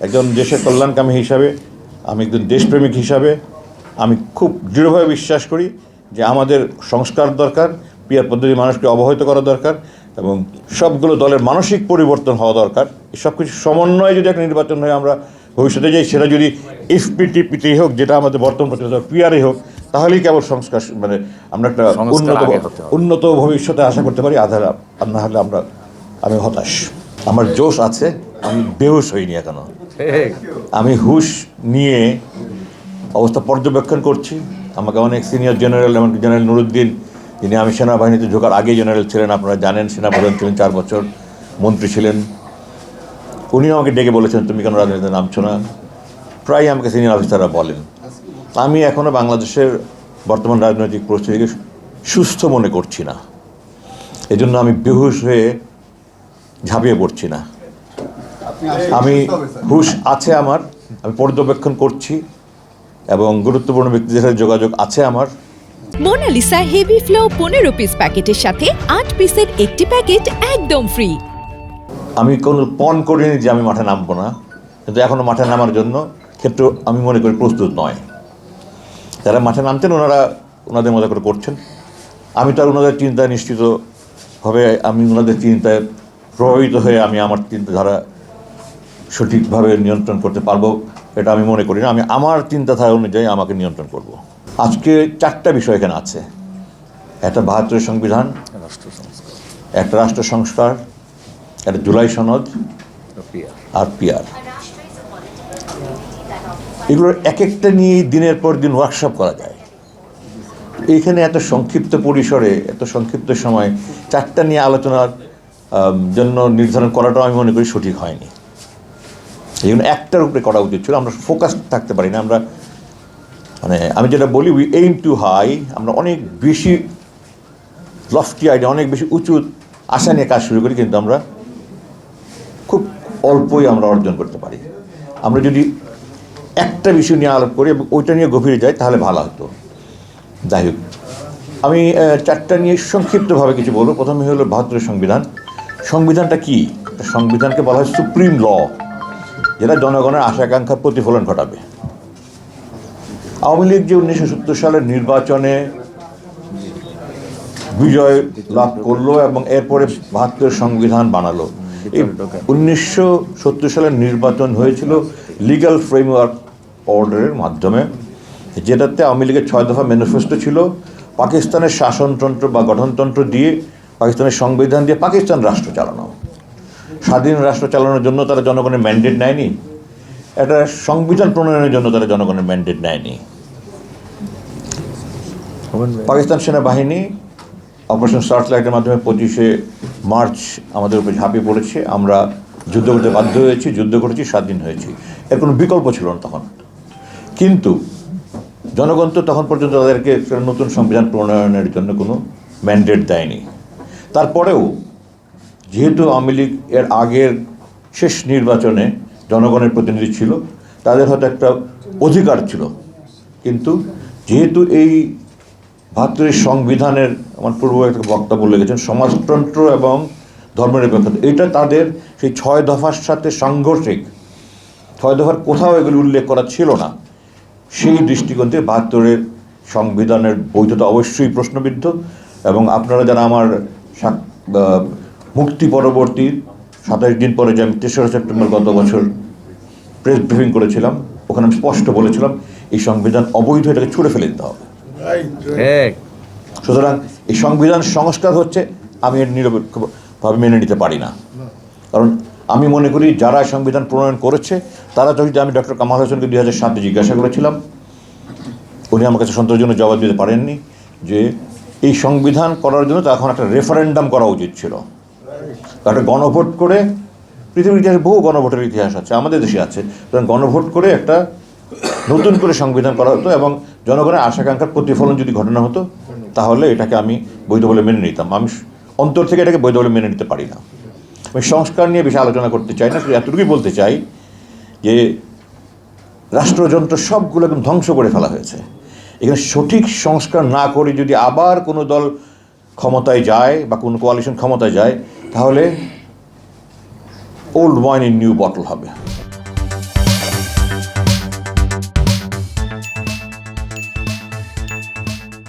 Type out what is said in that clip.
একজন দেশের কল্যাণকামী হিসাবে, আমি একজন দেশপ্রেমিক হিসাবে আমি খুব দৃঢ়ভাবে বিশ্বাস করি যে আমাদের সংস্কার দরকার, পিয়ার পদ্ধতি মানুষকে অবহিত করা দরকার এবং সবগুলো দলের মানসিক পরিবর্তন হওয়া দরকার। এই সব কিছু সমন্বয়ে যদি একটা নির্বাচন হয়ে আমরা ভবিষ্যতে যাই, সেটা যদি এফপিটিপিটি হোক, যেটা আমাদের বর্তমান প্রচলিত পিয়ারই হোক, তাহলেই কেবল সংস্কার মানে আমরা একটা উন্নত ভবিষ্যতে আশা করতে পারি। আর না হলে আমি হতাশ। আমার জোশ আছে, আমি বেহুশ হইনি এখনো। আমি হুশ নিয়ে অবস্থা পর্যবেক্ষণ করছি। আমাকে অনেক সিনিয়র জেনারেল, এমনকি জেনারেল নুরুদ্দিন, যিনি আমি সেনাবাহিনীতে ঢোকার আগে জেনারেল ছিলেন, আপনারা জানেন, সেনাপ্রধান ছিলেন 4 বছর, মন্ত্রী ছিলেন, উনিও আমাকে ডেকে বলেছেন তুমি কেন রাজনীতিতে নামছো না। প্রায় আমাকে সিনিয়র অফিসাররা বলেন। আমি এখনও বাংলাদেশের বর্তমান রাজনৈতিক পরিস্থিতিকে সুস্থ মনে করছি না, এজন্য আমি বেহুশ হয়ে ঝাঁপিয়ে পড়ছি না। আমি হুশ আছে আমার, আমি পর্যবেক্ষণ করছি এবং গুরুত্বপূর্ণ ব্যক্তিদের সাথে যোগাযোগ আছে আমার। মোনালিসা হেভি ফ্লো 15 পিস প্যাকেটের সাথে 8 পিসের একটি প্যাকেট একদম ফ্রি। আমি কোনো পণ করিনি যে আমি মাঠে নামবো না, কিন্তু এখনও মাঠে নামার জন্য ক্ষেত্র আমি মনে করি প্রস্তুত নয়। যারা মাঠে নামতেন ওনাদের মতো করে করছেন। আমি তো আর ওনাদের চিন্তায় নিশ্চিতভাবে আমি ওনাদের চিন্তায় প্রভাবিত হয়ে আমি আমার চিন্তাধারা সঠিকভাবে নিয়ন্ত্রণ করতে পারবো এটা আমি মনে করি না। আমি আমার চিন্তাধারা অনুযায়ী আমাকে নিয়ন্ত্রণ করব। আজকে 4টা বিষয় এখানে আছে: একটা 72 সংবিধান, একটা রাষ্ট্র সংস্কার, একটা জুলাই সনদ আর পিয়ার। এগুলোর এক একটা নিয়ে দিনের পর দিন ওয়ার্কশপ করা যায়। এইখানে এত সংক্ষিপ্ত পরিসরে, এত সংক্ষিপ্ত সময় 4টা নিয়ে আলোচনার জন্য নির্ধারণ করাটাও আমি মনে করি সঠিক হয়নি। এই জন্য একটার উপরে করা উচিত ছিল। আমরা ফোকাস থাকতে পারি না। আমরা মানে আমি যেটা বলি, উই এইম টু হাই। আমরা অনেক বেশি লফটি আইডিয়া, অনেক বেশি উঁচু আশা নিয়ে কাজ শুরু করি, কিন্তু আমরা খুব অল্পই আমরা অর্জন করতে পারি। আমরা যদি একটা বিষয় নিয়ে আলোপ করি এবং ওইটা নিয়ে গভীরে যাই তাহলে ভালো হতো। যাই হোক, আমি 4টা নিয়ে সংক্ষিপ্তভাবে কিছু বলবো। প্রথমে হলো 72 সংবিধান। সংবিধানটা কি? সংবিধানকে বলা হয় সুপ্রিম ল, যেটা জনগণের আশা আকাঙ্ক্ষার প্রতিফলন ঘটাবে। আওয়ামী লীগ যে 1970 সালের নির্বাচনে বিজয় লাভ করলো এবং এরপরে 72 সংবিধান বানালো। এই 1970 সালের নির্বাচন হয়েছিল লিগ্যাল ফ্রেমওয়ার্ক অর্ডারের মাধ্যমে, যেটাতে আওয়ামী লীগের 6 দফা ম্যানিফেস্টো ছিল। পাকিস্তানের শাসনতন্ত্র বা গঠনতন্ত্র দিয়ে, পাকিস্তানের সংবিধান দিয়ে পাকিস্তান রাষ্ট্র চালানো। স্বাধীন রাষ্ট্র চালানোর জন্য তারা জনগণের ম্যান্ডেট নেয়নি, একটা সংবিধান প্রণয়নের জন্য তারা জনগণের ম্যান্ডেট নেয়নি। পাকিস্তান সেনাবাহিনী অপারেশন সার্চলাইটের মাধ্যমে 25শে মার্চ আমাদের উপরে ঝাঁপিয়ে পড়েছে। আমরা যুদ্ধ করতে বাধ্য হয়েছি, যুদ্ধ করেছি, স্বাধীন হয়েছি। এর কোনো বিকল্প ছিল না তখন। কিন্তু জনগণ তো তখন পর্যন্ত তাদেরকে নতুন সংবিধান প্রণয়নের জন্য কোনো ম্যান্ডেট দেয়নি। তারপরেও যেহেতু আওয়ামী লীগ এর আগের শেষ নির্বাচনে জনগণের প্রতিনিধি ছিল, তাদের হয়তো একটা অধিকার ছিল। কিন্তু যেহেতু এই 72 সংবিধানের, আমার পূর্ব একটা বক্তা বলে গেছেন, সমাজতন্ত্র এবং ধর্মনিরপেক্ষতা, এটা তাদের সেই 6 দফার সাথে সাংঘর্ষিক। 6 দফার কোথাও এগুলি উল্লেখ করা ছিল না। সেই দৃষ্টিকোণ থেকে 72 সংবিধানের বৈধতা অবশ্যই প্রশ্নবিদ্ধ। এবং আপনারা যারা আমার মুক্তি পরবর্তী 27 দিন পরে যে আমি 3রা সেপ্টেম্বর গত বছর প্রেস ব্রিফিং করেছিলাম, ওখানে আমি স্পষ্ট বলেছিলাম এই সংবিধান অবৈধ, এটাকে ছুঁড়ে ফেলে দিতে হবে। সুতরাং এই সংবিধান সংস্কার হচ্ছে, আমি এর নিরপেক্ষভাবে মেনে নিতে পারি না। কারণ আমি মনে করি যারা সংবিধান প্রণয়ন করেছে তারা, যদি আমি ডক্টর কামাল হোসেনকে 2007 জিজ্ঞাসা করেছিলাম, উনি আমার কাছে সন্তোষজনক জবাব দিতে পারেননি যে এই সংবিধান করার জন্য তখন একটা রেফারেন্ডাম করা উচিত ছিল। একটা গণভোট করে, পৃথিবীর ইতিহাসে বহু গণভোটের ইতিহাস আছে, আমাদের দেশে আছে, গণভোট করে একটা নতুন করে সংবিধান করা হতো এবং জনগণের আশাকাঙ্ক্ষার প্রতিফলন যদি ঘটনা হতো, তাহলে এটাকে আমি বৈধ বলে মেনে নিতাম। আমি অন্তর থেকে এটাকে বৈধ বলে মেনে নিতে পারি না। আমি সংস্কার নিয়ে বেশি আলোচনা করতে চাই না, এতটুকুই বলতে চাই যে রাষ্ট্রযন্ত্র সবগুলো একদম ধ্বংস করে ফেলা হয়েছে। এখানে সঠিক সংস্কার না করে যদি আবার কোনো দল ক্ষমতায় যায় বা কোনো কোয়ালিশন ক্ষমতায় যায়, তাহলে old wine in new bottle হবে।